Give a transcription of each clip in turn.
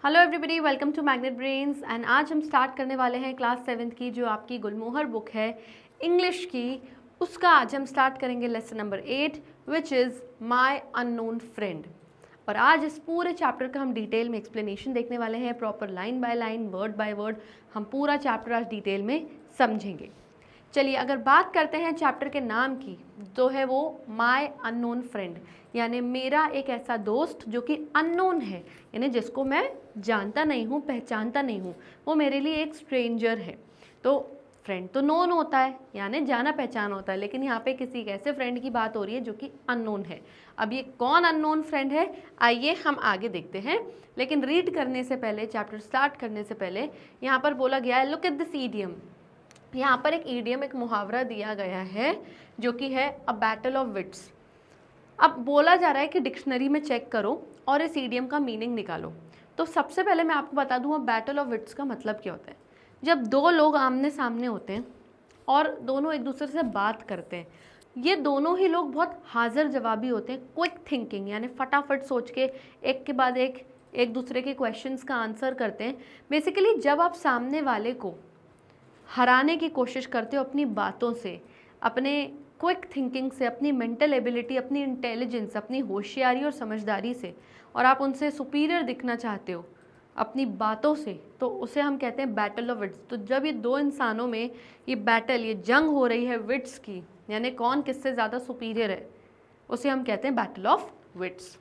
Hello everybody, welcome to magnet brains. And आज हम start करने वाले हैं क्लास 7th की जो आपकी गुलमोहर बुक है इंग्लिश की। उसका आज हम स्टार्ट करेंगे lesson number 8 which is my unknown friend. और आज इस पूरे चैप्टर का हम डिटेल में एक्सप्लेनेशन देखने वाले हैं, proper line by line, word by word. हम पूरा चैप्टर आज डिटेल में समझेंगे। चलिए, अगर बात करते हैं चैप्टर के नाम की, तो है वो माई अननोन फ्रेंड, यानी मेरा एक ऐसा दोस्त जो कि अननोन है, यानी जिसको मैं जानता नहीं हूँ, पहचानता नहीं हूँ, वो मेरे लिए एक स्ट्रेंजर है। तो फ्रेंड तो नोन होता है, यानी जाना पहचान होता है, लेकिन यहाँ पे किसी ऐसे फ्रेंड की बात हो रही है जो कि अननोन है। अब ये कौन अननोन फ्रेंड है, आइए हम आगे देखते हैं। लेकिन रीड करने से पहले, चैप्टर स्टार्ट करने से पहले, यहाँ पर बोला गया है लुक एट दिस ईडियम। यहाँ पर एक ईडियम, एक मुहावरा दिया गया है जो कि है अ बैटल ऑफ विट्स। अब बोला जा रहा है कि डिक्शनरी में चेक करो और इस ईडियम का मीनिंग निकालो। तो सबसे पहले मैं आपको बता दूँ बैटल ऑफ विट्स का मतलब क्या होता है। जब दो लोग आमने सामने होते हैं और दोनों एक दूसरे से बात करते हैं, ये दोनों ही लोग बहुत हाजिर जवाबी होते हैं, क्विक थिंकिंग, यानी फटाफट सोच के एक के बाद एक दूसरे के क्वेश्चंस का आंसर करते हैं। बेसिकली जब आप सामने वाले को हराने की कोशिश करते हो अपनी बातों से, अपने क्विक थिंकिंग से, अपनी मेंटल एबिलिटी, अपनी इंटेलिजेंस, अपनी होशियारी और समझदारी से, और आप उनसे सुपीरियर दिखना चाहते हो अपनी बातों से, तो उसे हम कहते हैं बैटल ऑफ विट्स। तो जब ये दो इंसानों में ये बैटल, ये जंग हो रही है विट्स की, यानी कौन किससे ज़्यादा सुपीरियर है, उसे हम कहते हैं battle of wits.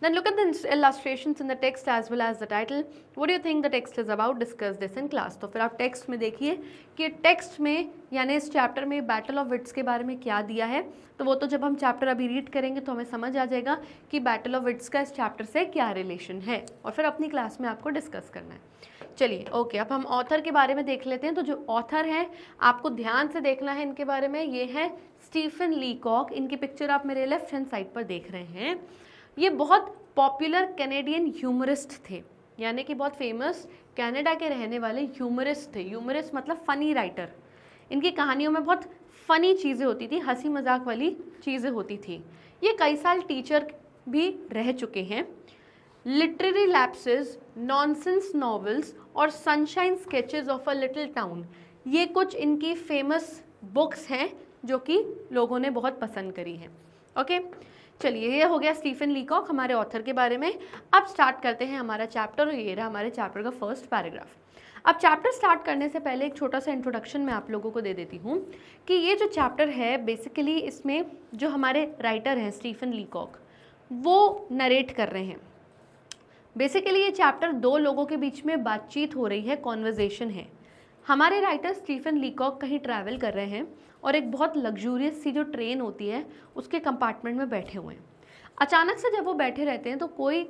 Then look at the illustrations in the text as well as the title. What do you think the text is about? Discuss this in class. तो फिर आप टेक्स्ट में देखिए कि टेक्स्ट में, यानी इस चैप्टर में बैटल ऑफ विट्स के बारे में क्या दिया है। तो वो तो जब हम चैप्टर अभी रीड करेंगे तो हमें समझ आ जाएगा कि बैटल ऑफ विट्स का इस चैप्टर से क्या रिलेशन है, और फिर अपनी क्लास में आपको डिस्कस करना है। चलिए ओके, अब हम ऑथर के बारे में देख लेते हैं। तो जो ऑथर हैं, आपको ध्यान से देखना है इनके बारे में। ये हैं स्टीफन लीकॉक। इनकी पिक्चर आप मेरे लेफ्ट हैंड साइड पर देख रहे हैं। ये बहुत पॉपुलर कैनेडियन ह्यूमरिस्ट थे, यानी कि बहुत फेमस कनाडा के रहने वाले ह्यूमरिस्ट थे। ह्यूमरिस्ट मतलब फ़नी राइटर। इनकी कहानियों में बहुत फ़नी चीज़ें होती थी, हंसी मजाक वाली चीज़ें होती थी। ये कई साल टीचर भी रह चुके हैं। लिटरेरी लैप्सेस, नॉनसेंस नॉवेल्स और sunshine sketches of a little town, ये कुछ इनकी फेमस बुक्स हैं जो कि लोगों ने बहुत पसंद करी हैं। ओके, चलिए, ये हो गया स्टीफन लीकॉक हमारे ऑथर के बारे में। अब स्टार्ट करते हैं हमारा चैप्टर, और ये रहा हमारे चैप्टर का फर्स्ट पैराग्राफ। अब चैप्टर स्टार्ट करने से पहले एक छोटा सा इंट्रोडक्शन मैं आप लोगों को दे देती हूँ कि ये जो चैप्टर है, बेसिकली इसमें जो हमारे राइटर हैं स्टीफन लीकॉक, वो नरेट कर रहे हैं। बेसिकली ये चैप्टर दो लोगों के बीच में बातचीत हो रही है, कॉन्वर्जेशन है। हमारे राइटर स्टीफन लीकॉक कहीं ट्रैवल कर रहे हैं और एक बहुत लग्जूरियस सी जो ट्रेन होती है उसके कंपार्टमेंट में बैठे हुए हैं। अचानक से जब वो बैठे रहते हैं तो कोई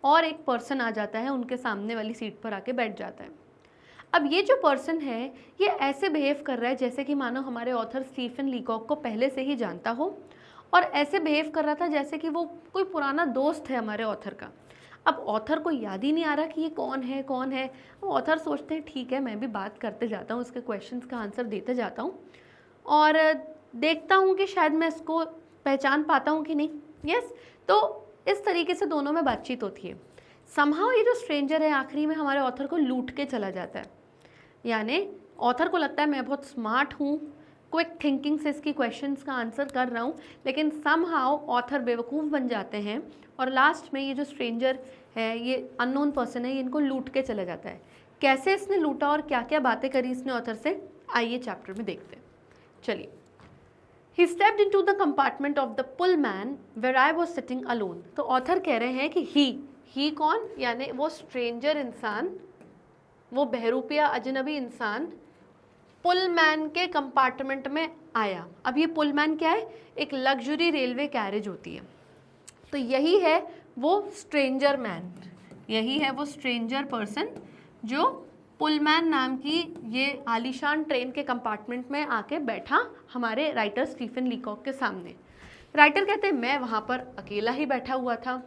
और एक पर्सन आ जाता है, उनके सामने वाली सीट पर आके बैठ जाता है। अब ये जो पर्सन है, ये ऐसे बिहेव कर रहा है जैसे कि मानो हमारे ऑथर स्टीफन लीकॉक को पहले से ही जानता हो, और ऐसे बिहेव कर रहा था जैसे कि वो कोई पुराना दोस्त है हमारे ऑथर का। अब ऑथर को याद ही नहीं आ रहा कि ये कौन है कौन है। ऑथर सोचते हैं ठीक है, मैं भी बात करते जाता हूँ, उसके क्वेश्चंस का आंसर देते जाता हूँ और देखता हूँ कि शायद मैं इसको पहचान पाता हूँ कि नहीं। यस, तो इस तरीके से दोनों में बातचीत होती है। समहाउ ये जो स्ट्रेंजर है आखिरी में हमारे ऑथर को लूट के चला जाता है, यानी ऑथर को लगता है मैं बहुत स्मार्ट हूँ, क्विक थिंकिंग से इसकी क्वेश्चंस का आंसर कर रहा हूँ, लेकिन समहाउ ऑथर बेवकूफ़ बन जाते हैं और लास्ट में ये जो स्ट्रेंजर है, ये अननोन पर्सन है, ये इनको लूट के चला जाता है। कैसे इसने लूटा और क्या क्या बातें करी इसने ऑथर से, आइए चैप्टर में देखते हैं। चलिए, He stepped into the compartment of the pullman where I was sitting alone. तो ऑथर कह रहे हैं कि ही कौन, यानी वो स्ट्रेंजर इंसान, वो बहरूपिया अजनबी इंसान पुलमैन के कंपार्टमेंट में आया। अब ये पुलमैन क्या है, एक लग्जरी रेलवे कैरेज होती है। तो यही है वो स्ट्रेंजर मैन, यही है वो स्ट्रेंजर पर्सन जो पुलमैन नाम की ये आलीशान ट्रेन के कंपार्टमेंट में आके बैठा हमारे राइटर स्टीफन लीकॉक के सामने। राइटर कहते हैं मैं वहाँ पर अकेला ही बैठा हुआ था।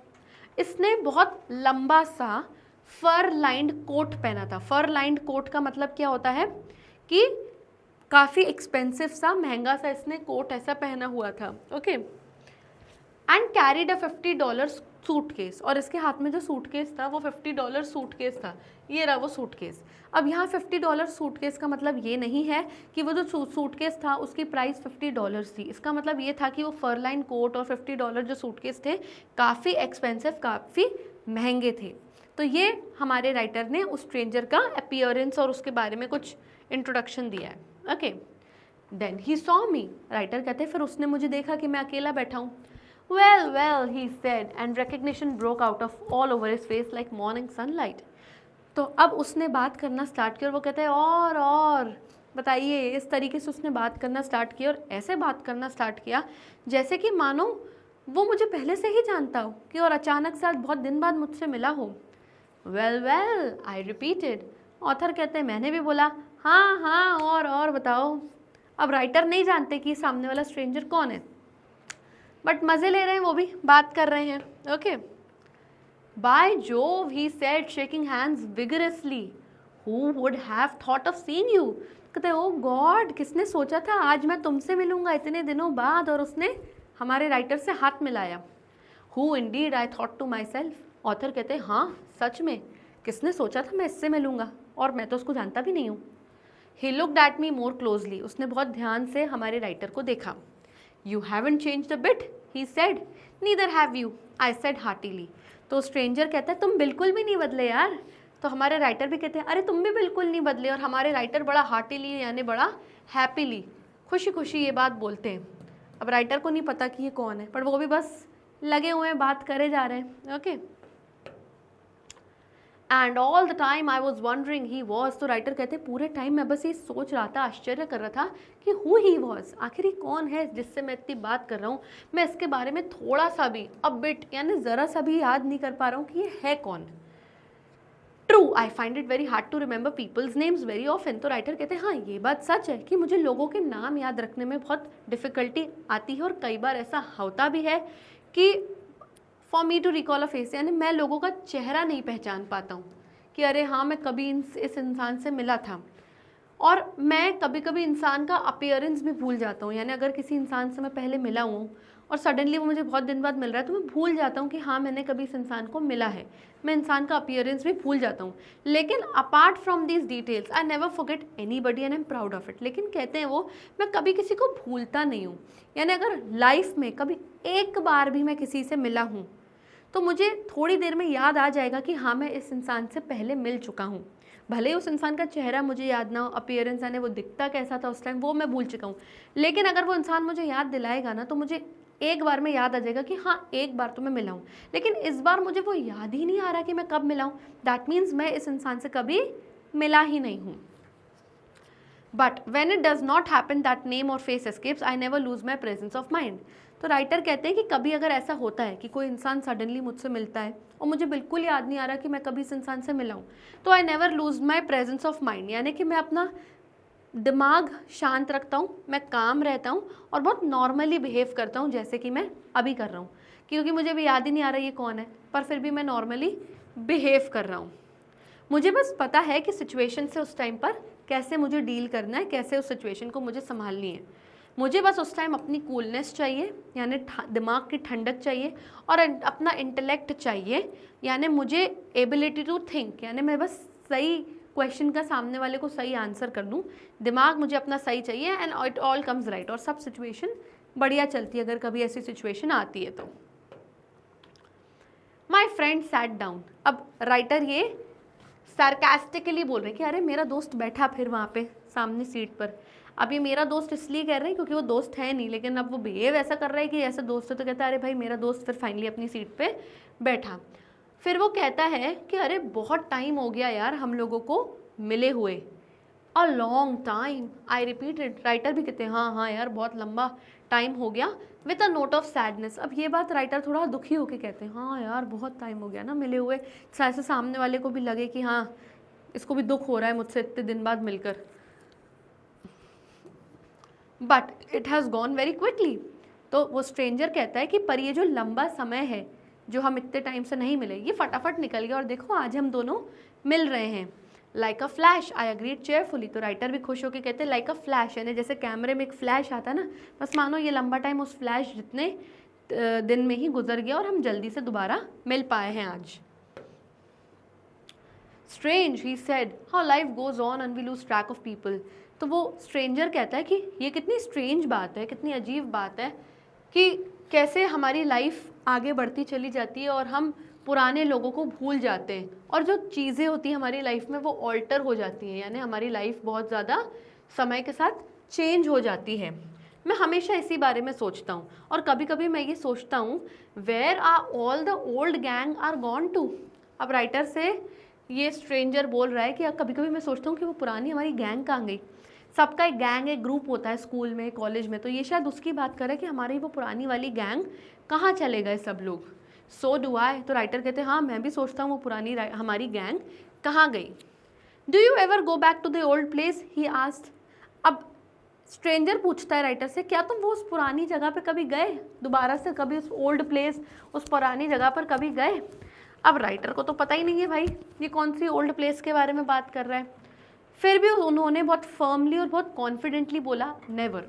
इसने बहुत लंबा सा फर लाइंड कोट पहना था। फर लाइंड कोट का मतलब क्या होता है कि काफ़ी एक्सपेंसिव सा, महंगा सा इसने कोट ऐसा पहना हुआ था। Okay, and carried a $50 suitcase, और इसके हाथ में जो सूटकेस था वो $50 सूटकेस था, ये रहा वो सूटकेस। अब यहाँ $50 सूटकेस का मतलब ये नहीं है कि वो जो सूटकेस था उसकी प्राइस $50 थी, इसका मतलब ये था कि वो फरलाइन कोट और $50 जो सूटकेस थे काफ़ी एक्सपेंसिव, काफ़ी महंगे थे। तो ये हमारे राइटर ने उस स्ट्रेंजर का अपीयरेंस और उसके बारे में कुछ इंट्रोडक्शन दिया है। Okay, then he saw me, writer कहते हैं फिर उसने मुझे देखा कि मैं अकेला बैठा हूँ। Well, well, he said, and recognition broke out of all over his face like morning sunlight. तो अब उसने बात करना स्टार्ट किया और वो कहता है और बताइए, इस तरीके से उसने बात करना स्टार्ट किया और ऐसे बात करना स्टार्ट किया जैसे कि मानो वो मुझे पहले से ही जानता हो कि और अचानक से आज बहुत दिन बाद मुझसे मिला हो। Well, well, I repeated. Author कहते हैं मैंने भी बोला हाँ और बताओ। अब राइटर नहीं जानते कि सामने वाला स्ट्रेंजर कौन है, बट मज़े ले रहे हैं, वो भी बात कर रहे हैं। Okay, by Jove he said shaking hands vigorously, who would have thought of seeing you. कहते ओ गॉड, किसने सोचा था आज मैं तुमसे मिलूंगा इतने दिनों बाद, और उसने हमारे राइटर से हाथ मिलाया। Who indeed I thought to myself. Author कहते हैं हाँ सच में, किसने सोचा था मैं इससे मिलूंगा, और मैं तो उसको जानता भी नहीं हूँ। He looked at me more closely, उसने बहुत ध्यान से हमारे राइटर को देखा। You haven't changed a bit, he said. Neither have you, I said heartily. तो स्ट्रेंजर कहता है तुम बिल्कुल भी नहीं बदले यार। तो हमारे राइटर भी कहते हैं अरे तुम भी बिल्कुल नहीं बदले, और हमारे राइटर बड़ा हार्टिली यानी बड़ा हैप्पीली, खुशी खुशी ये बात बोलते हैं। अब राइटर को नहीं पता कि ये कौन है, पर वो भी बस लगे हुए हैं, बात करे जा रहे हैं। Okay, and all the time I was wondering he was. तो राइटर कहते हैं पूरे टाइम मैं बस ये सोच रहा था, आश्चर्य कर रहा था कि हु ही वॉज, आखिर ही कौन है जिससे मैं इतनी बात कर रहा हूँ। मैं इसके बारे में थोड़ा सा भी अ बिट यानी ज़रा सा भी याद नहीं कर पा रहा हूँ कि ये है कौन। True, I find it very hard to remember people's names very often. तो राइटर कहते हैं हाँ ये बात सच है कि मुझे लोगों के नाम याद रखने में बहुत डिफ़िकल्टी आती है, और कई बार ऐसा होता भी है कि for me to recall a face, यानी मैं लोगों का चेहरा नहीं पहचान पाता हूँ कि अरे हाँ मैं कभी इस इंसान से मिला था। और मैं कभी कभी इंसान का अपीयरेंस भी भूल जाता हूँ, यानी अगर किसी इंसान से मैं पहले मिला हूँ और सडनली वो मुझे बहुत दिन बाद मिल रहा है तो मैं भूल जाता हूँ कि हाँ मैंने कभी इस इंसान को मिला है। मैं इंसान का अपीयरेंस भी भूल जाता हूँ, लेकिन apart from these details I never forget anybody and I am proud of it. लेकिन कहते हैं वो मैं कभी किसी को भूलता नहीं हूँ, यानी अगर लाइफ में कभी एक बार भी मैं किसी से मिला हूँ तो मुझे थोड़ी देर में याद आ जाएगा कि हाँ मैं इस इंसान से पहले मिल चुका हूँ। भले ही उस इंसान का चेहरा मुझे याद ना हो, अपीयरेंस यानी वो दिखता कैसा था उस टाइम वो मैं भूल चुका हूँ, लेकिन अगर वो इंसान मुझे याद दिलाएगा ना तो मुझे एक बार में याद आ जाएगा कि हाँ एक बार तो मैं मिला हूँ, लेकिन इस बार मुझे वो याद ही नहीं आ रहा कि मैं कब मिला हूँ। दैट मीन्स मैं इस इंसान से कभी मिला ही नहीं हूँ। But when it does not happen that name और face escapes I never lose my presence of mind. तो राइटर कहते हैं कि कभी अगर ऐसा होता है कि कोई इंसान सडनली मुझसे मिलता है और मुझे बिल्कुल याद नहीं आ रहा कि मैं कभी इस इंसान से मिला हूँ, तो आई never lose my presence of mind, यानी कि मैं अपना दिमाग शांत रखता हूँ, मैं काम रहता हूँ और बहुत नॉर्मली बिहेव करता हूँ जैसे कि मैं अभी कर रहा हूँ, क्योंकि मुझे भी याद ही नहीं आ रहा ये कौन है, पर फिर भी मैं नॉर्मली बिहेव कर रहा हूँ। मुझे बस पता है कि सिचुएशन से उस टाइम पर कैसे मुझे डील करना है, कैसे उस सिचुएशन को मुझे संभालनी है। मुझे बस उस टाइम अपनी कूलनेस चाहिए, यानी दिमाग की ठंडक चाहिए, और अपना इंटेलेक्ट चाहिए, यानी मुझे एबिलिटी टू थिंक, यानी मैं बस सही क्वेश्चन का सामने वाले को सही आंसर कर दूं। दिमाग मुझे अपना सही चाहिए and it all comes right, और सब सिचुएशन बढ़िया चलती है अगर कभी ऐसी सिचुएशन आती है तो। My friend sat down. अब राइटर ये सार्कास्टिकली बोल रहे हैं कि अरे मेरा दोस्त बैठा फिर वहाँ पे सामने सीट पर। अब ये मेरा दोस्त इसलिए कह रहे हैं क्योंकि वो दोस्त है नहीं, लेकिन अब वो बिहेव ऐसा कर रहा है कि ऐसा दोस्त है, तो कहता है अरे भाई मेरा दोस्त फिर फाइनली अपनी सीट पे बैठा। फिर वो कहता है कि अरे बहुत टाइम हो गया यार हम लोगों को मिले हुए, a long time, I repeated. Writer भी कहते हैं हाँ यार बहुत लंबा टाइम हो गया, with a note of sadness. अब ये बात राइटर थोड़ा दुखी होकर कहते हैं हाँ यार बहुत टाइम हो गया ना मिले हुए, ऐसे सामने वाले को भी लगे कि हाँ इसको भी दुख हो रहा है मुझसे इतने दिन बाद मिलकर। But it has gone very quickly. तो वो स्ट्रेंजर कहता है कि पर ये जो लंबा समय है जो हम इतने टाइम से नहीं मिले, ये फटाफट निकल गया और देखो आज हम दोनों मिल रहे हैं। Like a flash, I agreed cheerfully. तो राइटर भी खुश होकर कहते हैं लाइक अ फ्लैश, यानी जैसे कैमरे में एक फ्लैश आता है ना, बस मानो ये लंबा टाइम उस फ्लैश जितने दिन में ही गुजर गया और हम जल्दी से दोबारा मिल पाए हैं आज। Strange, he said, how life goes on and we lose track of people. तो वो स्ट्रेंजर कहता है कि ये कितनी स्ट्रेंज बात है, कितनी अजीब बात है कि कैसे हमारी लाइफ आगे बढ़ती चली जाती है और हम पुराने लोगों को भूल जाते हैं और जो चीज़ें होती हैं हमारी लाइफ में वो ऑल्टर हो जाती हैं, यानी हमारी लाइफ बहुत ज़्यादा समय के साथ चेंज हो जाती है। मैं हमेशा इसी बारे में सोचता हूँ और कभी कभी मैं ये सोचता हूँ where are all the old gang are gone to. अब राइटर से ये स्ट्रेंजर बोल रहा है कि कभी कभी मैं सोचता हूँ कि वो पुरानी हमारी गैंग कहाँ गई। सबका एक गैंग, एक ग्रुप होता है स्कूल में, कॉलेज में, तो ये शायद उसकी बात कर रहा है कि हमारी वो पुरानी वाली गैंग कहाँ चले गए सब लोग। So do I. तो राइटर कहते हैं हाँ मैं भी सोचता हूँ वो पुरानी हमारी गैंग कहाँ गई। Do you ever go back to the old place, he asked. अब स्ट्रेंजर पूछता है राइटर से क्या तुम वो उस पुरानी जगह पे कभी गए, दोबारा से कभी उस ओल्ड प्लेस, उस पुरानी जगह पर कभी गए। अब राइटर को तो पता ही नहीं है भाई ये कौन सी ओल्ड प्लेस के बारे में बात कर रहा है, फिर भी उन्होंने बहुत फर्मली और बहुत कॉन्फिडेंटली बोला नेवर।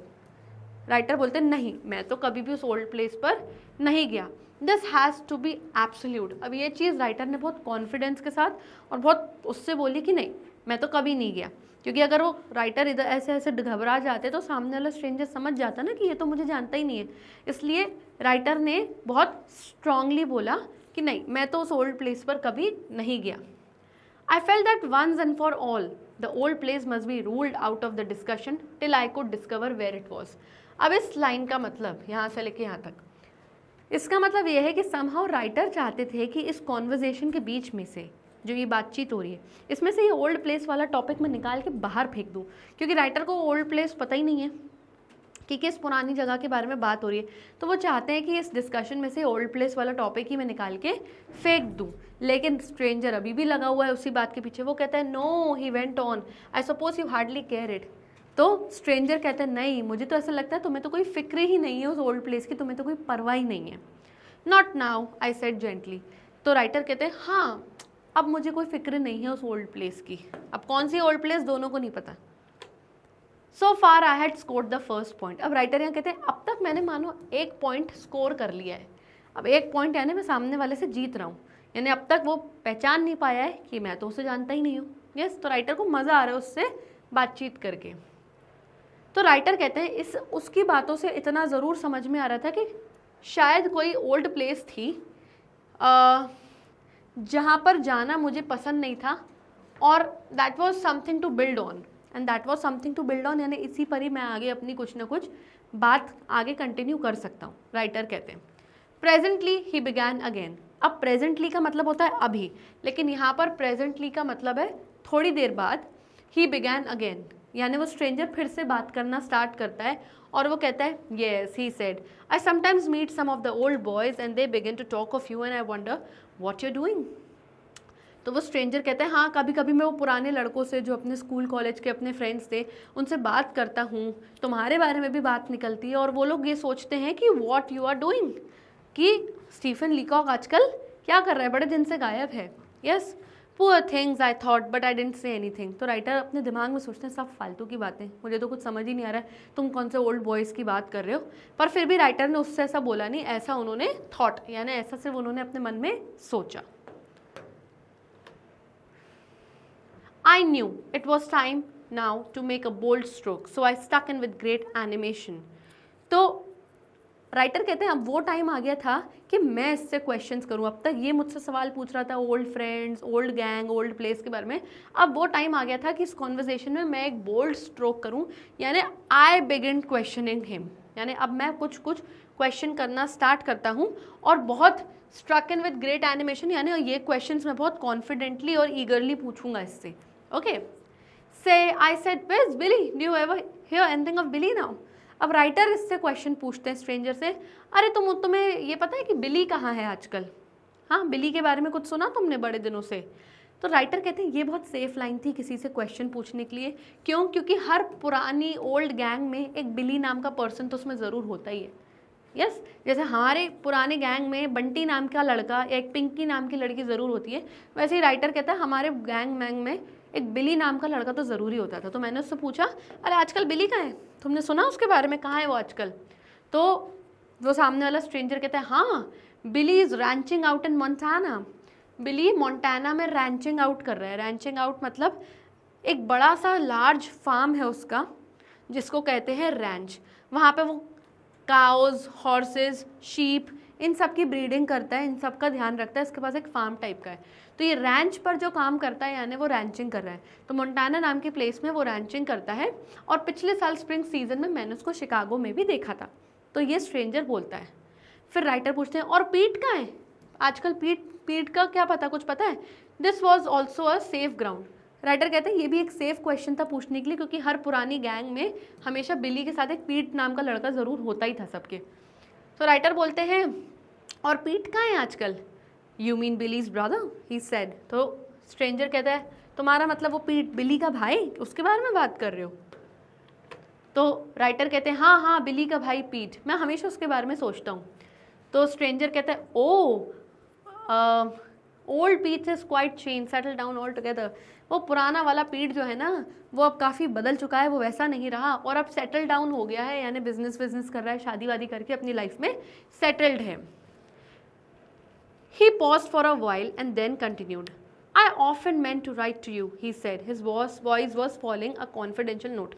राइटर बोलते नहीं मैं तो कभी भी उस ओल्ड प्लेस पर नहीं गया। This has to be absolute. अब ये चीज़ राइटर ने बहुत कॉन्फिडेंस के साथ और बहुत उससे बोली कि नहीं मैं तो कभी नहीं गया, क्योंकि अगर वो राइटर इधर ऐसे ऐसे घबरा जाते तो सामने वाला स्ट्रेंजर समझ जाता ना कि ये तो मुझे जानता ही नहीं है। इसलिए राइटर ने बहुत स्ट्रांगली बोला कि नहीं मैं तो उस ओल्ड प्लेस पर कभी नहीं गया। I felt that once and for all the old place must be ruled out of the discussion till I could discover where it was. अब इस लाइन का मतलब यहाँ से लेके यहाँ तक, इसका मतलब यह है कि समहाउ राइटर चाहते थे कि इस कॉन्वर्जेशन के बीच में से जो ये बातचीत हो रही है इसमें से ये ओल्ड प्लेस वाला टॉपिक मैं निकाल के बाहर फेंक दूँ, क्योंकि राइटर को ओल्ड प्लेस पता ही नहीं है कि किस पुरानी जगह के बारे में बात हो रही है। तो वो चाहते हैं कि इस डिस्कशन में से ओल्ड प्लेस वाला टॉपिक ही मैं निकाल के फेंक दूँ, लेकिन स्ट्रेंजर अभी भी लगा हुआ है उसी बात के पीछे। वो कहता है no, he went on, I suppose you hardly care it. तो स्ट्रेंजर कहता है नहीं मुझे तो ऐसा लगता है तुम्हें तो कोई फिक्र ही नहीं है उस ओल्ड प्लेस की, तुम्हें तो कोई परवाह ही नहीं है। Not now, I said gently. तो राइटर कहते हैं हाँ अब मुझे कोई फिक्र नहीं है उस ओल्ड प्लेस की। अब कौन सी ओल्ड प्लेस दोनों को नहीं पता। So far I had scored the first point. अब राइटर यहाँ कहते हैं अब तक मैंने मानो एक पॉइंट स्कोर कर लिया है। अब एक पॉइंट यानी मैं सामने वाले से जीत रहा हूँ, यानी अब तक वो पहचान नहीं पाया है कि मैं तो उसे जानता ही नहीं हूँ। यस, तो राइटर को मज़ा आ रहा है उससे बातचीत करके। तो राइटर कहते हैं इस उसकी बातों से इतना ज़रूर समझ में आ रहा था कि शायद कोई ओल्ड प्लेस थी जहाँ पर जाना मुझे पसंद नहीं था और that was something to build on, and that was something to build on, यानी इसी पर ही मैं आगे अपनी कुछ ना कुछ बात आगे कंटिन्यू कर सकता हूँ। राइटर कहते हैं प्रेजेंटली ही बिगैन अगेन। अब प्रेजेंटली का मतलब होता है अभी, लेकिन यहाँ पर प्रेजेंटली का मतलब है थोड़ी देर बाद। ही बिगैन अगेन यानी वो स्ट्रेंजर फिर से बात करना स्टार्ट करता है और वो कहता है yes, he said I sometimes meet some of the old boys and they begin to talk of you and I wonder what you doing. तो वो स्ट्रेंजर कहता है हाँ कभी कभी मैं वो पुराने लड़कों से जो अपने स्कूल कॉलेज के अपने फ्रेंड्स थे उनसे बात करता हूँ, तुम्हारे बारे में भी बात निकलती है और वो लोग ये सोचते हैं कि व्हाट यू आर डूइंग, कि स्टीफन लीकॉक आजकल क्या कर रहा है, बड़े दिन से गायब है। Yes, poor things I thought but I didn't say anything. तो राइटर अपने दिमाग में सोचते हैं सब फालतू की बातें, मुझे तो कुछ समझ ही नहीं आ रहा है तुम कौन से ओल्ड बॉयज़ की बात कर रहे हो। पर फिर भी राइटर ने उससे ऐसा बोला नहीं, ऐसा उन्होंने थॉट यानी ऐसा सिर्फ उन्होंने अपने मन में सोचा। I knew it was time now to make a bold stroke, so I stuck in with great animation. तो राइटर कहते हैं अब वो टाइम आ गया था कि मैं इससे क्वेश्चंस करूं। अब तक ये मुझसे सवाल पूछ रहा था old friends, old gang, old place के बारे में। अब वो टाइम आ गया था कि इस कॉन्वर्जेशन में मैं एक बोल्ड स्ट्रोक करूं, यानी आई बिगिन क्वेश्चनिंग हिम, यानी अब मैं कुछ कुछ क्वेश्चन करना स्टार्ट करता हूं और बहुत struck in with great animation, यानी ये क्वेश्चंस मैं बहुत कॉन्फिडेंटली और ईगरली पूछूंगा इससे। Okay, say I said where is Billy, do you ever hear anything of Billy now. अब राइटर इससे क्वेश्चन पूछते हैं स्ट्रेंजर से, अरे तुम्हें ये पता है कि बिली कहाँ है आजकल, हाँ बिली के बारे में कुछ सुना तुमने बड़े दिनों से। तो राइटर कहते हैं ये बहुत सेफ लाइन थी किसी से क्वेश्चन पूछने के लिए। क्यों? क्योंकि हर पुरानी ओल्ड गैंग में एक बिली नाम का पर्सन तो उसमें ज़रूर होता ही है। यस, जैसे हमारे पुराने गैंग में बंटी नाम का लड़का या एक पिंकी नाम की लड़की ज़रूर होती है, वैसे ही राइटर कहता है हमारे गैंग में एक बिली नाम का लड़का तो ज़रूरी होता था। तो मैंने उससे पूछा अरे आजकल बिली कहाँ है, तुमने सुना उसके बारे में, कहाँ है वो आजकल। तो वो सामने वाला स्ट्रेंजर कहता है हाँ, Billy is ranching out in Montana. Billy Montana में रैंचिंग आउट कर रहा है। रैंचिंग आउट मतलब एक बड़ा सा लार्ज फार्म है उसका, जिसको कहते हैं रैंच। वहाँ पे वो काउज, हॉर्सेस, शीप, इन सब की ब्रीडिंग करता है, इन सब का ध्यान रखता है। इसके पास एक फार्म टाइप का है, तो ये रैंच पर जो काम करता है यानी वो रैंचिंग कर रहा है। तो मोंटाना नाम की प्लेस में वो रैंचिंग करता है, और पिछले साल स्प्रिंग सीजन में मैंने उसको शिकागो में भी देखा था। तो ये स्ट्रेंजर बोलता है। फिर राइटर पूछते हैं और पीट कहाँ है? आजकल पीट का क्या पता, कुछ पता है? This was also a safe ground. Writer कहते हैं ये भी एक सेफ क्वेश्चन था पूछने के लिए, क्योंकि हर पुरानी गैंग में हमेशा बिली के साथ एक पीट नाम का लड़का ज़रूर होता ही था सबके। तो राइटर बोलते हैं और पीट कहाँ है आजकल? You mean Belize brother, he said. तो स्ट्रेंजर कहता है तुम्हारा मतलब वो पीट बिली का भाई, उसके बारे में बात कर रहे हो? तो राइटर कहते हैं हाँ हाँ, बिली का भाई पीट, मैं हमेशा उसके बारे में सोचता हूँ। तो स्ट्रेंजर कहता है ओ, ओल्ड पीट is quite change, settle down all together. वो पुराना वाला पीट जो है ना, वो अब काफ़ी बदल चुका है, वो वैसा नहीं रहा, और अब सेटल डाउन हो गया है, यानी बिजनेस कर रहा है, शादी वादी करके अपनी लाइफ में सेटल्ड है। He paused for a while and then continued. I often meant to write to you, he said. His voice was following a confidential note.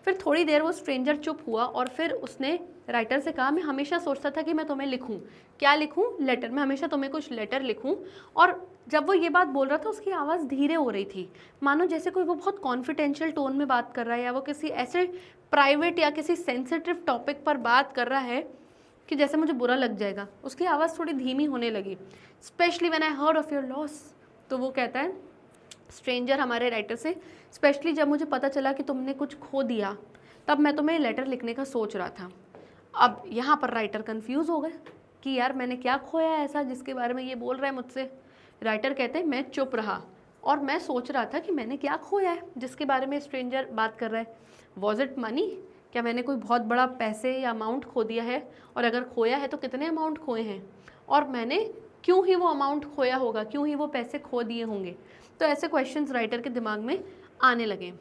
फिर थोड़ी देर वो स्ट्रेंजर चुप हुआ और फिर उसने राइटर से कहा मैं हमेशा सोचता था कि मैं तुम्हें लिखूं। क्या लिखूं? लेटर। मैं हमेशा तुम्हें कुछ लेटर लिखूं। और जब वो ये बात बोल रहा था उसकी आवाज़ धीरे हो रही थी, मानो जैसे कोई वो बहुत कॉन्फिडेंशियल टोन में बात कर रहा है, या वो किसी ऐसे प्राइवेट या किसी सेंसिटिव टॉपिक पर बात कर रहा है कि जैसे मुझे बुरा लग जाएगा। उसकी आवाज़ थोड़ी धीमी होने लगी। Specially when I heard of your loss. तो वो कहता है स्ट्रेंजर हमारे राइटर से, स्पेशली जब मुझे पता चला कि तुमने कुछ खो दिया, तब मैं तुम्हें लेटर लिखने का सोच रहा था। अब यहाँ पर राइटर कंफ्यूज हो गए कि यार मैंने क्या खोया ऐसा जिसके बारे में ये बोल रहा है मुझसे। राइटर कहते हैं मैं चुप रहा और मैं सोच रहा था कि मैंने क्या खोया है जिसके बारे में स्ट्रेंजर बात कर रहा है। Was it money? क्या मैंने कोई बहुत बड़ा पैसे या अमाउंट खो दिया है? और अगर खोया है तो कितने अमाउंट खोए हैं? और मैंने क्यों ही वो अमाउंट खोया होगा, क्यों ही वो पैसे खो दिए होंगे? तो ऐसे क्वेश्चंस राइटर के दिमाग में आने लगे।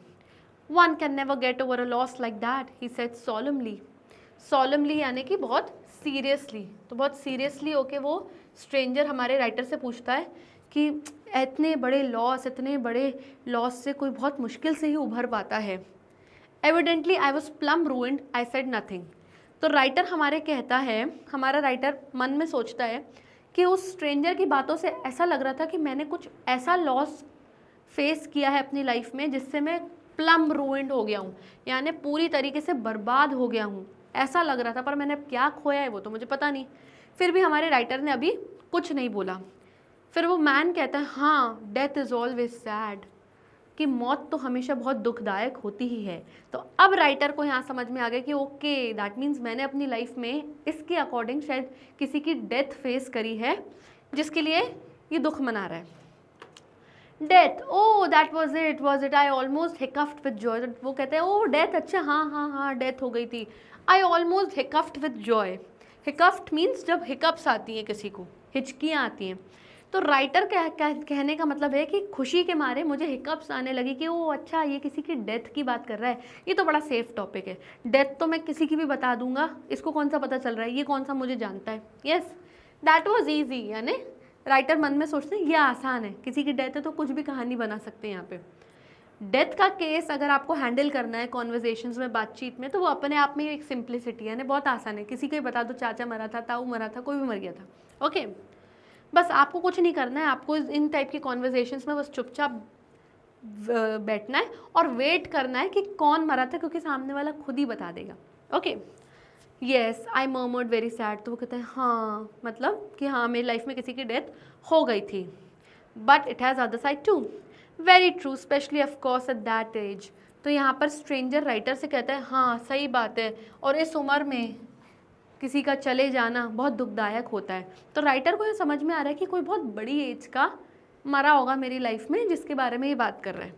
One can never get over a loss like that, he said solemnly. Solemnly यानी कि बहुत सीरियसली। तो बहुत सीरियसली होके वो स्ट्रेंजर हमारे राइटर से पूछता है कि इतने बड़े लॉस से कोई बहुत मुश्किल से ही उभर पाता है। Evidently I was plum ruined, I said nothing. तो राइटर हमारा राइटर मन में सोचता है कि उस स्ट्रेंजर की बातों से ऐसा लग रहा था कि मैंने कुछ ऐसा लॉस फेस किया है अपनी लाइफ में जिससे मैं प्लम रूइंड हो गया हूँ, यानी पूरी तरीके से बर्बाद हो गया हूँ, ऐसा लग रहा था। पर मैंने क्या खोया है वो तो मुझे पता नहीं। फिर भी हमारे राइटर ने अभी कुछ नहीं बोला। फिर वो मैन कहता है हाँ, डेथ इज़ ऑलवेज सैड, कि मौत तो हमेशा बहुत दुखदायक होती ही है। तो अब राइटर को यहाँ समझ में आ गया कि ओके, दैट मीन्स मैंने अपनी लाइफ में इसके अकॉर्डिंग शायद किसी की डेथ फेस करी है जिसके लिए ये दुख मना रहा है। Death, oh that was it, I almost hiccupped with joy. वो कहते हैं ओ डेथ, अच्छा हाँ डेथ हो गई थी। I almost hiccupped with joy. Hiccupped means जब हिकअप्स आती हैं, किसी को हिचकियाँ आती हैं। तो राइटर कहने का मतलब है कि खुशी के मारे मुझे हिकअप्स आने लगी कि ओ अच्छा, ये किसी की डेथ की बात कर रहा है, ये तो बड़ा सेफ टॉपिक है। डेथ तो मैं किसी की भी बता दूंगा, इसको कौन सा पता चल रहा है, ये कौन सा मुझे जानता है। Yes, that was easy. यानी राइटर मन में सोचते हैं ये आसान है, किसी की डेथ है तो कुछ भी कहानी बना सकते हैं यहाँ पे। डेथ का केस अगर आपको हैंडल करना है कॉन्वर्जेशंस में, बातचीत में, तो वो अपने आप में एक सिंप्लिसिटी है, बहुत आसान है। किसी को ही बता दो चाचा मरा था, ताऊ मरा था, कोई भी मर गया था। ओके, बस आपको कुछ नहीं करना है, आपको इन टाइप की कॉन्वर्जेशंस में बस चुपचाप बैठना है और वेट करना है कि कौन मरा था, क्योंकि सामने वाला खुद ही बता देगा। Okay, yes I murmured very sad. तो वो कहते हैं हाँ, मतलब कि हाँ मेरी लाइफ में किसी की डेथ हो गई थी। But it has other side too, very true, specially of course at that age. तो यहाँ पर स्ट्रेंजर राइटर से कहता है हाँ सही बात है, और इस उम्र में किसी का चले जाना बहुत दुखदायक होता है। तो राइटर को ये समझ में आ रहा है कि कोई बहुत बड़ी एज का मरा होगा मेरी लाइफ में जिसके बारे में ये बात कर रहे हैं।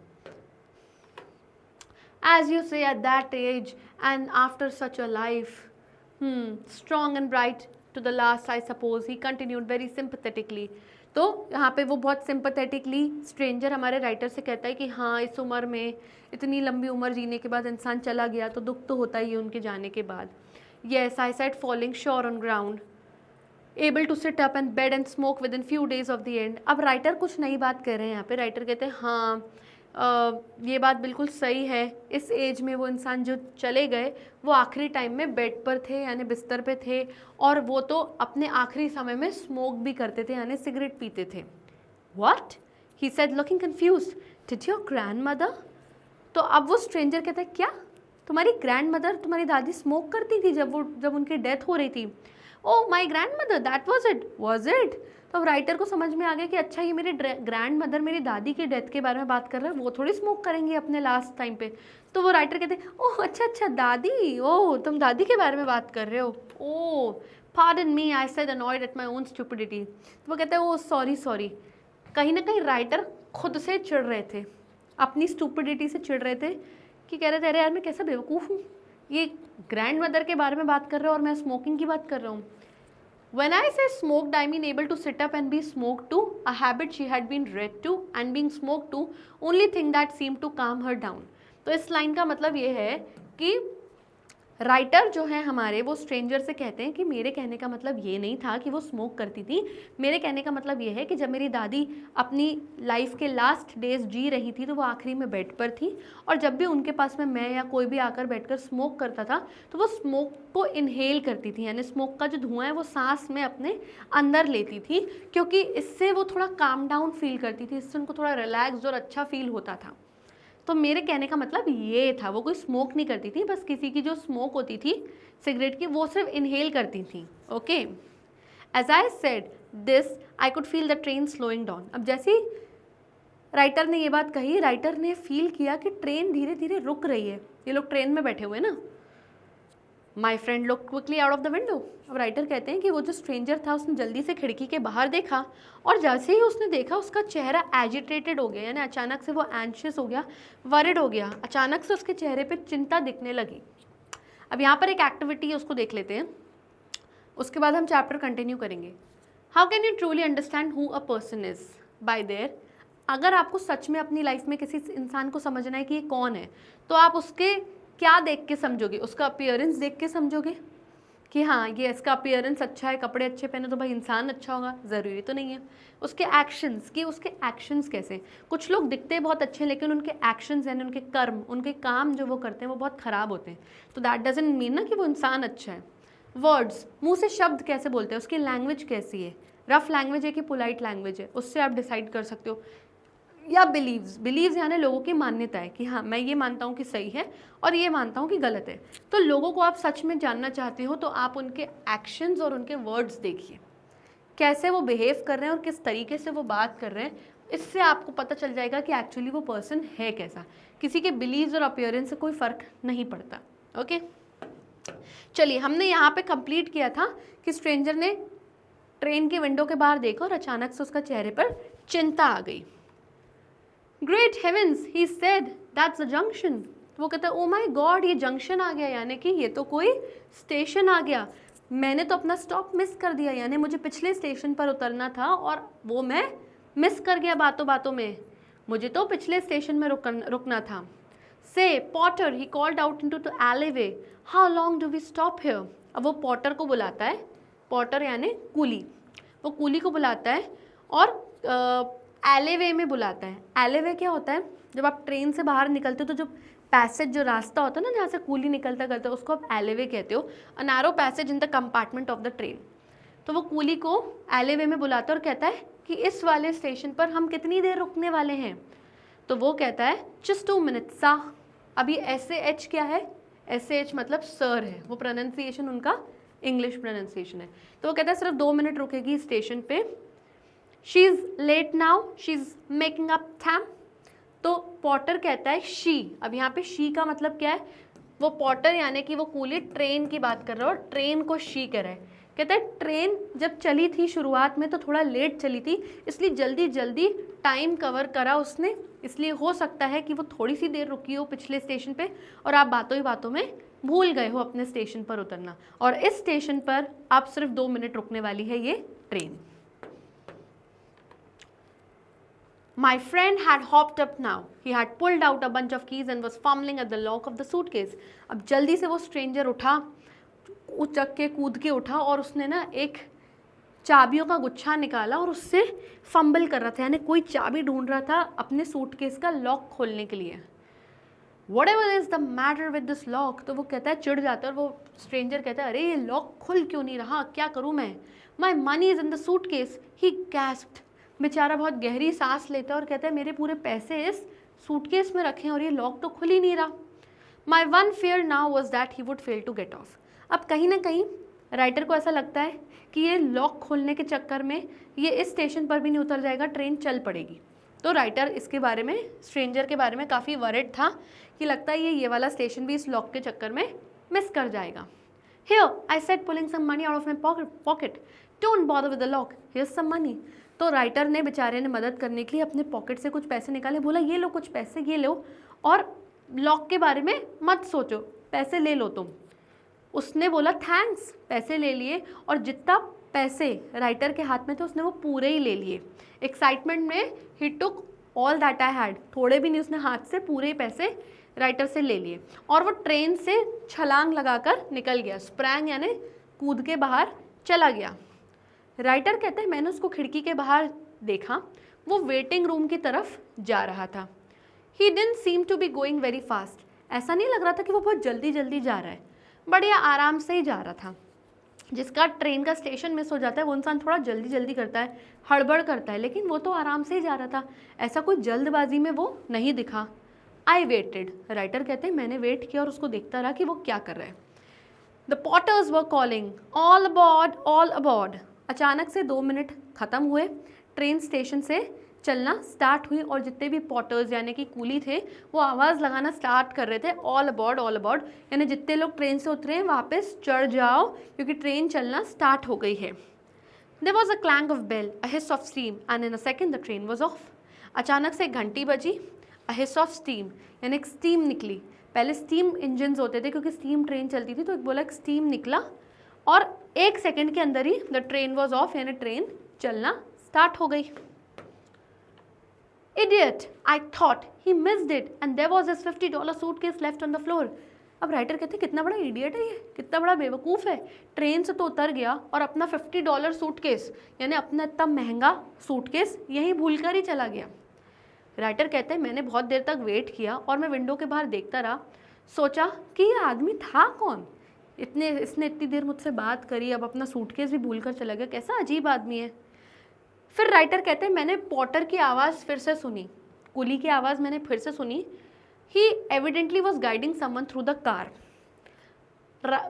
As you say at that age and after such a life, strong and bright to the last I suppose, he continued very sympathetically. तो यहाँ पे वो बहुत सिंपथेटिकली स्ट्रेंजर हमारे राइटर से कहता है कि हाँ इस उम्र में, इतनी लंबी उम्र जीने के बाद इंसान चला गया तो दुख तो होता ही है उनके जाने के बाद। Yes, I said falling sure on ground. Able to sit up and bed and smoke within few days of the end. अब राइटर कुछ नई बात कर रहे हैं यहाँ पे. राइटर कहते हैं हाँ ये बात बिल्कुल सही है. इस एज में वो इंसान जो चले गए वो आखिरी टाइम में बेड पर थे यानी बिस्तर पे थे, और वो तो अपने आखिरी समय में स्मोक भी करते थे यानी सिगरेट पीते थे. What? He said looking confused. Did your grandmother? तो अब वो स्ट्रेंजर कहता है क्या तुम्हारी ग्रैंड मदर, तुम्हारी दादी स्मोक करती थी जब उनकी डेथ हो रही थी. Oh my grandmother, that was it. तो अब राइटर को समझ में आ गया कि अच्छा ये मेरी ग्रैंड मदर मेरी दादी की डेथ के बारे में बात कर रहे हैं, वो थोड़ी स्मोक करेंगी अपने लास्ट टाइम पे. तो वो राइटर कहते हैं ओह अच्छा दादी, ओह तुम दादी के बारे में बात कर रहे हो. Oh pardon me, I said annoyed at my own stupidity. तो वो कहते हैं ओह सॉरी. कहीं ना कहीं राइटर खुद से चिढ़ रहे थे, अपनी स्टूपिडिटी से चिढ़ रहे थे कि कह रहे थे अरे यार मैं कैसा बेवकूफ़ हूँ, ये ग्रैंड मदर के बारे में बात कर रहे हो और मैं स्मोकिंग की बात कर रहा हूँ. When I say smoked, I mean able to sit up and be smoked to, a habit she had been read to and being smoked to, only thing that seemed to calm her down. तो इस line का मतलब ये है कि writer जो है हमारे वो स्ट्रेंजर से कहते हैं कि मेरे कहने का मतलब ये नहीं था कि वो स्मोक करती थी, मेरे कहने का मतलब ये है कि जब मेरी दादी अपनी लाइफ के लास्ट डेज जी रही थी तो वो आखिरी में बेड पर थी, और जब भी उनके पास में मैं या कोई भी आकर बैठकर स्मोक करता था तो वो स्मोक को इनहेल करती थी, यानी स्मोक का जो धुआं है वो सांस में अपने अंदर लेती थी, क्योंकि इससे वो थोड़ा काम डाउन फील करती थी, इससे उनको थोड़ा रिलैक्स और अच्छा फील होता था. तो मेरे कहने का मतलब ये था, वो कोई स्मोक नहीं करती थी, बस किसी की जो स्मोक होती थी सिगरेट की वो सिर्फ इनहेल करती थी. Okay, as I said this I could feel the train slowing down. अब जैसे राइटर ने ये बात कही, राइटर ने फील किया कि ट्रेन धीरे धीरे रुक रही है. ये लोग ट्रेन में बैठे हुए हैं ना. My friend look quickly out of the window. अब राइटर कहते हैं कि वो जो स्ट्रेंजर था उसने जल्दी से खिड़की के बाहर देखा, और जैसे ही उसने देखा उसका चेहरा एजिटेटेड हो गया, यानी अचानक से वो एंशियस हो गया, वरिड हो गया. अचानक से उसके चेहरे पे चिंता दिखने लगी. अब यहाँ पर एक एक्टिविटी है, उसको देख लेते हैं, उसके बाद हम चैप्टर कंटिन्यू करेंगे. How can you truly understand who a person is by there. अगर आपको सच में अपनी लाइफ में किसी इंसान को समझना है कि ये कौन है, तो आप उसके क्या देख के समझोगे, उसका अपीयरेंस देख के समझोगे कि हाँ ये इसका अपीयरेंस अच्छा है, कपड़े अच्छे पहने तो भाई इंसान अच्छा होगा, ज़रूरी तो नहीं है. उसके एक्शंस, कि उसके एक्शंस कैसे. कुछ लोग दिखते बहुत अच्छे लेकिन उनके एक्शंस यानी उनके कर्म, उनके काम जो वो करते हैं वो बहुत ख़राब होते हैं, तो दैट डजंट मीन ना कि वो इंसान अच्छा है. वर्ड्स, मुँह से शब्द कैसे बोलते हैं, उसकी लैंग्वेज कैसी है, रफ लैंग्वेज है कि पोलाइट लैंग्वेज है, उससे आप डिसाइड कर सकते हो. या बिलीव्स यानी लोगों की मान्यता है कि हाँ मैं ये मानता हूँ कि सही है और ये मानता हूँ कि गलत है. तो लोगों को आप सच में जानना चाहते हो तो आप उनके एक्शंस और उनके वर्ड्स देखिए, कैसे वो बिहेव कर रहे हैं और किस तरीके से वो बात कर रहे हैं. इससे आपको पता चल जाएगा कि एक्चुअली वो पर्सन है कैसा. किसी के बिलीव्स और अपीयरेंस से कोई फ़र्क नहीं पड़ता. ओके, चलिए हमने यहाँ पे कंप्लीट किया था कि स्ट्रेंजर ने ट्रेन के विंडो के बाहर देखा और अचानक से उसका चेहरे पर चिंता आ गई. Great heavens, he said that's a junction. वो कहता है ओ माय गॉड ये जंक्शन आ गया, यानी कि ये तो कोई स्टेशन आ गया. मैंने तो अपना स्टॉप मिस कर दिया, यानी मुझे पिछले स्टेशन पर उतरना था और वो मैं मिस कर गया बातों बातों में. मुझे तो पिछले स्टेशन में रुकना था. Say Potter, he called out into the alleyway, how long do we stop here. अब वो पॉटर को बुलाता है, पॉटर यानी कूली, वो कूली को बुलाता है और एलेवे में बुलाता है. एलेवे क्या होता है, जब आप ट्रेन से बाहर निकलते हो तो जो पैसेज, जो रास्ता होता है ना जहाँ से कूली निकलता करता है, उसको आप एलेवे कहते हो. A narrow passage in the compartment of the train. तो वो कूली को एलेवे में बुलाता है और कहता है कि इस वाले स्टेशन पर हम कितनी देर रुकने वाले हैं. तो वो कहता है जस्ट 2 minutes सा. अभी SAH क्या है, SAH मतलब सर है, वो प्रोनाउंसिएशन उनका इंग्लिश प्रोनाउंसिएशन है. तो वो कहता है सिर्फ 2 मिनट रुकेगी स्टेशन पे. She is late now, she is making up time. तो पॉटर कहता है शी. अब यहाँ पे शी का मतलब क्या है, वो पॉटर यानी कि वो कूली ट्रेन की बात कर रहा है और ट्रेन को शी कह रहा है. कहता है ट्रेन जब चली थी शुरुआत में तो थोड़ा लेट चली थी, इसलिए जल्दी जल्दी टाइम कवर करा उसने, इसलिए हो सकता है कि वो थोड़ी सी देर रुकी हो पिछले स्टेशन पे और आप बातों ही बातों में भूल गए हो अपने स्टेशन पर उतरना, और इस स्टेशन पर आप सिर्फ 2 मिनट रुकने वाली है ये train. My friend had hopped up now. He had pulled out a bunch of keys and was fumbling at the lock of the suitcase. अब जल्दी से वो स्ट्रेंजर उठा, उचक के कूद के उठा और उसने ना एक चाबियों का गुच्छा निकाला और उससे फंबल कर रहा था, यानी कोई चाबी ढूंढ रहा था अपने सूटकेस का लॉक खोलने के लिए। Whatever is the matter with this lock, तो वो कहता है, चिढ़ जाता है और वो स्ट्रेंजर कहता है, अरे ये लॉक खुल क्यों नहीं रहा, क्या करूँ मैं? My money is in the suitcase, he gasped। बेचारा बहुत गहरी सांस लेता है और कहता है, मेरे पूरे पैसे इस सूटकेस में रखे हैं और ये लॉक तो खुल ही नहीं रहा। My one fear now was that he would fail to get off। अब कहीं ना कहीं राइटर को ऐसा लगता है कि ये लॉक खोलने के चक्कर में ये इस स्टेशन पर भी नहीं उतर जाएगा, ट्रेन चल पड़ेगी। तो राइटर इसके बारे में, स्ट्रेंजर के बारे में काफ़ी वरिड था कि लगता है ये वाला स्टेशन भी इस लॉक के चक्कर में मिस कर जाएगा। Here, I said pulling some money out of my pocket. Don't bother with the lock. Here's some money। तो राइटर ने, बेचारे ने मदद करने के लिए अपने पॉकेट से कुछ पैसे निकाले, बोला ये लो कुछ पैसे, ये लो और लॉक के बारे में मत सोचो, पैसे ले लो तुम। उसने बोला थैंक्स, पैसे ले लिए और जितना पैसे राइटर के हाथ में थे उसने वो पूरे ही ले लिए। एक्साइटमेंट में ही took all that I had, थोड़े भी नहीं उसने हाथ से, पूरे ही पैसे राइटर से ले लिए और वो ट्रेन से छलांग लगाकर निकल गया। स्प्रैंग यानी कूद के बाहर चला गया। राइटर कहते हैं, मैंने उसको खिड़की के बाहर देखा, वो वेटिंग रूम की तरफ जा रहा था। He didn't seem to be going very fast, ऐसा नहीं लग रहा था कि वो बहुत जल्दी जल्दी जा रहा है, बढ़िया आराम से ही जा रहा था। जिसका ट्रेन का स्टेशन मिस हो जाता है वो इंसान थोड़ा जल्दी जल्दी करता है, हड़बड़ करता है, लेकिन वो तो आराम से ही जा रहा था, ऐसा कोई जल्दबाजी में वो नहीं दिखा। आई वेटेड, राइटर कहते हैं मैंने वेट किया और उसको देखता रहा कि वो क्या कर रहा है। The porters were calling all aboard, all aboard. अचानक से 2 मिनट ख़त्म हुए, ट्रेन स्टेशन से चलना स्टार्ट हुई और जितने भी पॉटर्स यानी कि कूली थे वो आवाज़ लगाना स्टार्ट कर रहे थे, ऑल अबॉर्ड, ऑल अबॉर्ड, यानी जितने लोग ट्रेन से उतरे हैं वापस चढ़ जाओ क्योंकि ट्रेन चलना स्टार्ट हो गई है। There was a clang of bell, a hiss of steam and in a second the train was off. अचानक से घंटी बजी, अ हिस ऑफ स्टीम यानी एक स्टीम निकली। पहले स्टीम इंजन्स होते थे क्योंकि स्टीम ट्रेन चलती थी, तो एक बोला स्टीम निकला और 1 सेकेंड के अंदर ही द ट्रेन वॉज ऑफ यानी ट्रेन चलना स्टार्ट हो गई। Idiot, I thought he missed it and there was his $50 suitcase left on the floor। अब राइटर कहते हैं कितना बड़ा इडियट है ये, कितना बड़ा बेवकूफ़ है, ट्रेन से तो उतर गया और अपना $50 सूटकेस यानी अपना इतना महंगा सूटकेस यहीं भूल कर ही चला गया। राइटर कहते हैं मैंने बहुत देर तक वेट किया और मैं विंडो के बाहर देखता रहा, सोचा कि ये आदमी था कौन, इसने इतनी देर मुझसे बात करी, अब अपना सूटकेस भी भूल कर चला गया, कैसा अजीब आदमी है। फिर राइटर कहते हैं मैंने पॉटर की आवाज़ फिर से सुनी, कुली की आवाज़ मैंने फिर से सुनी। He evidently was guiding someone through the car.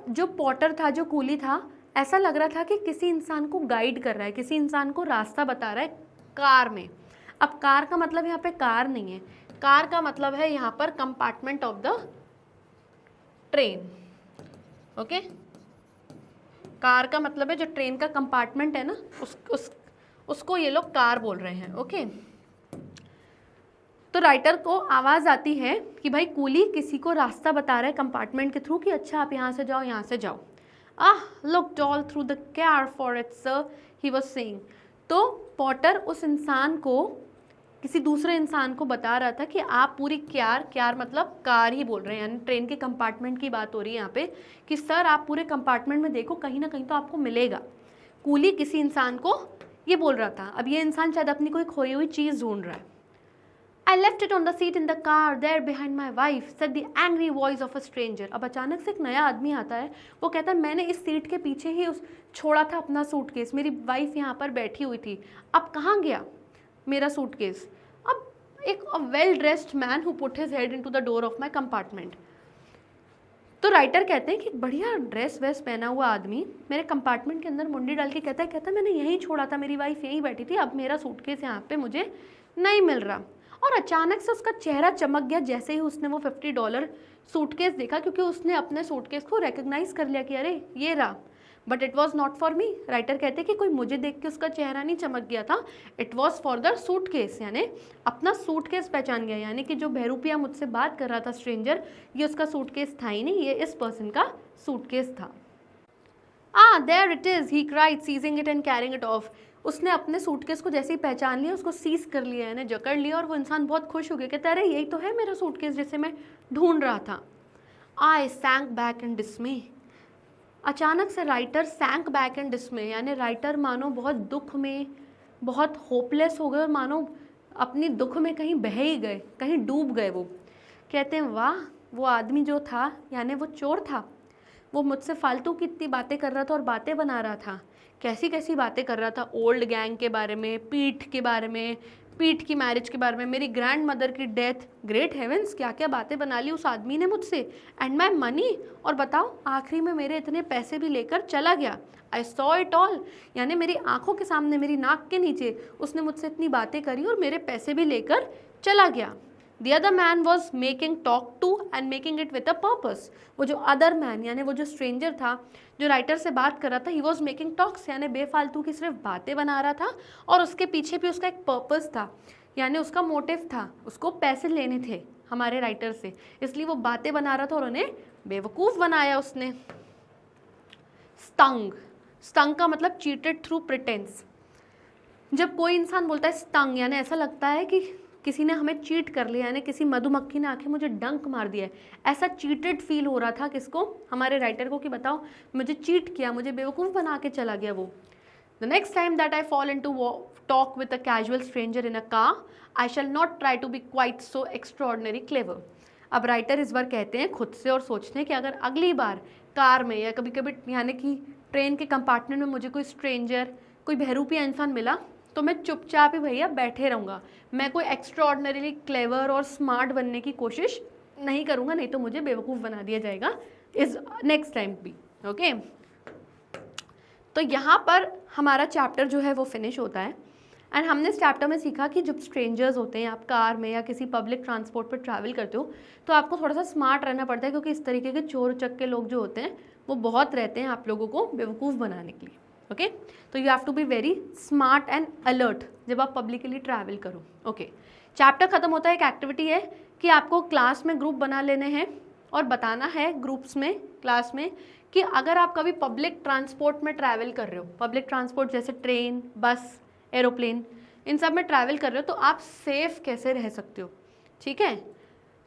जो पॉटर था, जो कुली था, ऐसा लग रहा था कि किसी इंसान को गाइड कर रहा है, किसी इंसान को रास्ता बता रहा है कार में। अब कार का मतलब यहाँ पे कार नहीं है, कार का मतलब है यहाँ पर compartment of the train. Okay, car का मतलब है जो ट्रेन का कंपार्टमेंट है ना, उसको ये लोग कार बोल रहे हैं। ओके, तो राइटर को आवाज़ आती है कि भाई कूली किसी को रास्ता बता रहा है कंपार्टमेंट के थ्रू कि अच्छा आप यहाँ से जाओ, यहाँ से जाओ। Looked all through the car for it sir, he was saying. तो पॉटर उस इंसान को, किसी दूसरे इंसान को बता रहा था कि आप पूरी कार मतलब कार ही बोल रहे हैं, यानी ट्रेन के कंपार्टमेंट की बात हो रही है यहाँ पे, कि सर आप पूरे कंपार्टमेंट में देखो, कहीं ना कहीं तो आपको मिलेगा। कूली किसी इंसान को ये बोल रहा था। अब ये इंसान शायद अपनी कोई खोई हुई चीज़ ढूंढ रहा है। I left it on the seat in the car there behind my wife, said the angry voice of a stranger। अब अचानक से एक नया आदमी आता है, वो कहता है मैंने इस सीट के पीछे ही छोड़ा था अपना सूटकेस, मेरी वाइफ यहाँ पर बैठी हुई थी, अब कहाँ गया मेरा सूटकेस। अब एक well dressed man who put his head into the door of my compartment. तो राइटर कहते हैं कि बढ़िया ड्रेस वेस पहना हुआ आदमी मेरे कंपार्टमेंट के अंदर मुंडी डाल के कहता है मैंने यहीं छोड़ा था, मेरी वाइफ यहीं बैठी थी, अब मेरा सूटकेस यहाँ पे मुझे नहीं मिल रहा। और अचानक से उसका चेहरा चमक गया जैसे ही उसने वो $50 सूटकेस देखा, क्योंकि उसने अपने सूटकेस को रिकग्नाइज कर लिया कि अरे ये रहा, but it was not for me. Writer कहते हैं कि कोई मुझे देख के उसका चेहरा नहीं चमक गया था, it was for the suitcase, यानी अपना सूटकेस पहचान गया, यानी कि जो बहरूपिया मुझसे बात कर रहा था स्ट्रेंजर, ये उसका सूटकेस था ही नहीं, ये इस पर्सन का सूटकेस था। There it is, he cried seizing it and carrying it off. उसने अपने सूटकेस को जैसे ही पहचान लिया, उसको सीज कर लिया, यानी जकड़ लिया, और वो इंसान बहुत खुश हो गया, कहता है अरे यही तो है मेरा सूटकेस जिसे मैं ढूंढ रहा था। आई सैंक बैक इन डिस्मे। अचानक से राइटर सैंक बैक इन डिस्मे, यानी राइटर मानो बहुत दुख में, बहुत होपलेस हो गए और मानो अपनी दुख में कहीं बह ही गए, कहीं डूब गए। वो कहते हैं वाह, वो आदमी जो था, यानी वो चोर था, वो मुझसे फालतू की इतनी बातें कर रहा था और बातें बना रहा था, कैसी कैसी बातें कर रहा था, ओल्ड गैंग के बारे में, पीठ के बारे में, पीठ की मैरिज के बारे में, मेरी ग्रैंड मदर की डेथ, ग्रेट हेवेंस क्या क्या बातें बना ली उस आदमी ने मुझसे, एंड माई मनी, और बताओ आखिरी में मेरे इतने पैसे भी लेकर चला गया। आई सॉ इट ऑल, यानी मेरी आंखों के सामने, मेरी नाक के नीचे उसने मुझसे इतनी बातें करी और मेरे पैसे भी लेकर चला गया। The other man was making talk to and making it with a purpose. वो जो अदर मैन, यानी वो जो स्ट्रेंजर था, जो राइटर से बात कर रहा था, ही वॉज मेकिंग टॉक्स, यानी बेफालतू की सिर्फ बातें बना रहा था और उसके पीछे भी उसका एक पर्पस था, यानी उसका मोटिव था, उसको पैसे लेने थे हमारे राइटर से, इसलिए वो बातें बना रहा था और उन्हें बेवकूफ़ बनाया उसने। स्टंग, स्टंग का मतलब चीटेड थ्रू प्रिटेंस। जब कोई इंसान बोलता है स्टंग, यानी ऐसा लगता है कि किसी ने हमें चीट कर लिया, यानी किसी मधुमक्खी ने आके मुझे डंक मार दिया है, ऐसा चीटेड फील हो रहा था किसको, हमारे राइटर को, कि बताओ मुझे चीट किया, मुझे बेवकूफ़ बना के चला गया वो। The next time that I fall into talk with a casual stranger in a car, I shall not try to be quite so extraordinary clever. अब राइटर इस बार कहते हैं खुद से और सोचते हैं कि अगर अगली बार कार में या कभी कभी यानी कि ट्रेन के कंपार्टमेंट में मुझे कोई स्ट्रेंजर, कोई बहरूपिया इंसान मिला तो मैं चुपचाप ही भैया बैठे रहूँगा, मैं कोई एक्स्ट्रॉर्डनरीली क्लेवर और स्मार्ट बनने की कोशिश नहीं करूँगा, नहीं तो मुझे बेवकूफ़ बना दिया जाएगा इस नेक्स्ट टाइम भी। ओके, तो यहाँ पर हमारा चैप्टर जो है वो फिनिश होता है। एंड हमने इस चैप्टर में सीखा कि जब स्ट्रेंजर्स होते हैं, आप कार में या किसी पब्लिक ट्रांसपोर्ट पर ट्रैवल करते हो तो आपको थोड़ा सा स्मार्ट रहना पड़ता है, क्योंकि इस तरीके के चोर उचक्के लोग जो होते हैं वो बहुत रहते हैं आप लोगों को बेवकूफ़ बनाने के लिए। ओके, तो you have to be very smart and alert जब आप पब्लिकली ट्रैवल करो। ओके, चैप्टर ख़त्म होता है, एक एक्टिविटी है कि आपको क्लास में ग्रुप बना लेने हैं और बताना है ग्रुप्स में, क्लास में, कि अगर आप कभी पब्लिक ट्रांसपोर्ट में ट्रैवल कर रहे हो, पब्लिक ट्रांसपोर्ट जैसे ट्रेन, बस, एरोप्लेन, इन सब में ट्रैवल कर रहे हो तो आप सेफ कैसे रह सकते हो। ठीक है,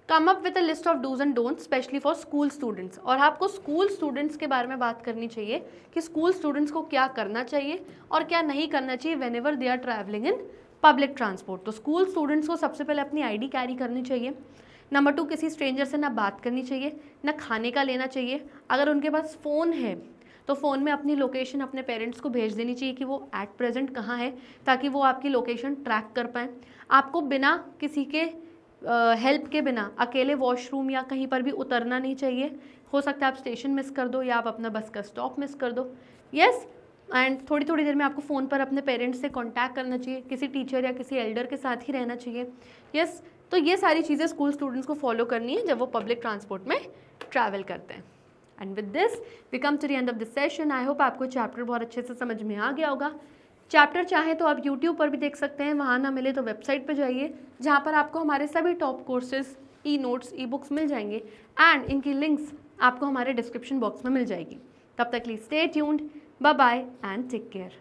come up with a list of dos and don'ts specially for school students. और आपको स्कूल स्टूडेंट्स के बारे में बात करनी चाहिए कि स्कूल स्टूडेंट्स को क्या करना चाहिए और क्या नहीं करना चाहिए whenever they are travelling in public transport. तो स्कूल स्टूडेंट्स को सबसे पहले अपनी ID कैरी करनी चाहिए। नंबर 2, किसी स्ट्रेंजर से ना बात करनी चाहिए, ना खाने का लेना चाहिए। अगर उनके पास फ़ोन है तो फ़ोन में अपनी लोकेशन अपने पेरेंट्स को भेज देनी चाहिए कि वो एट प्रेजेंट कहाँ है, ताकि वो आपकी लोकेशन ट्रैक कर पाएँ। आपको बिना किसी के हेल्प के बिना अकेले वॉशरूम या कहीं पर भी उतरना नहीं चाहिए। हो सकता है आप स्टेशन मिस कर दो या आप अपना बस का स्टॉप मिस कर दो। यस, एंड थोड़ी थोड़ी देर में आपको फ़ोन पर अपने पेरेंट्स से कांटेक्ट करना चाहिए, किसी टीचर या किसी एल्डर के साथ ही रहना चाहिए। यस, तो ये सारी चीज़ें स्कूल स्टूडेंट्स को फॉलो करनी है जब वो पब्लिक ट्रांसपोर्ट में ट्रैवल करते हैं। And with this we come to the end of this session. I hope आपको चैप्टर बहुत अच्छे से समझ में आ गया होगा। चैप्टर चाहे तो आप YouTube पर भी देख सकते हैं, वहाँ ना मिले तो वेबसाइट पर जाइए जहाँ पर आपको हमारे सभी टॉप कोर्सेज, ई-नोट्स, ई-बुक्स मिल जाएंगे एंड इनकी लिंक्स आपको हमारे डिस्क्रिप्शन बॉक्स में मिल जाएगी। तब तक के लिए stay tuned, bye bye and take care.